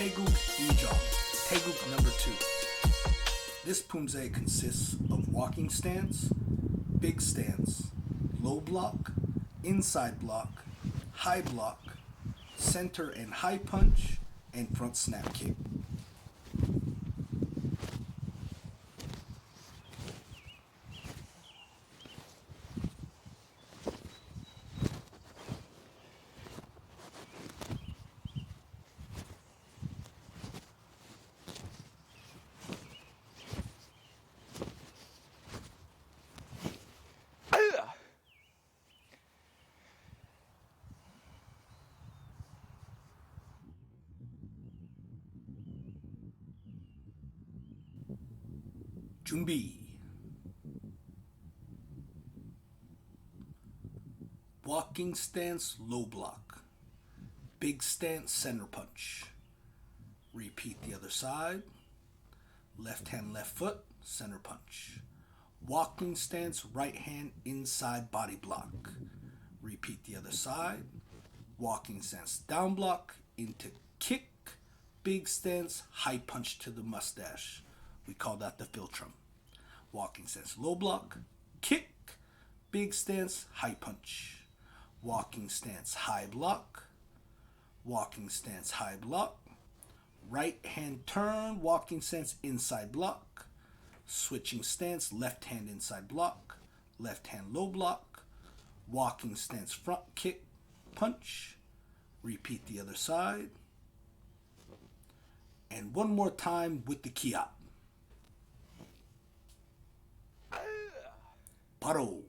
Tae Guk Jang, Tae Guk number 2. This poomse consists of walking stance, big stance, low block, inside block, high block, center and high punch, and front snap kick. 준비. Walking stance, low block. Big stance, center punch. Repeat the other side. Left hand, left foot, center punch. Walking stance, right hand, inside body block. Repeat the other side. Walking stance, down block, into kick. Big stance, high punch to the mustache. We call that the philtrum. Walking stance, low block, kick, big stance, high punch. Walking stance, high block, walking stance, high block. Right hand turn, walking stance, inside block. Switching stance, left hand inside block, left hand low block. Walking stance, front kick, punch. Repeat the other side. And one more time with the kiap. 바로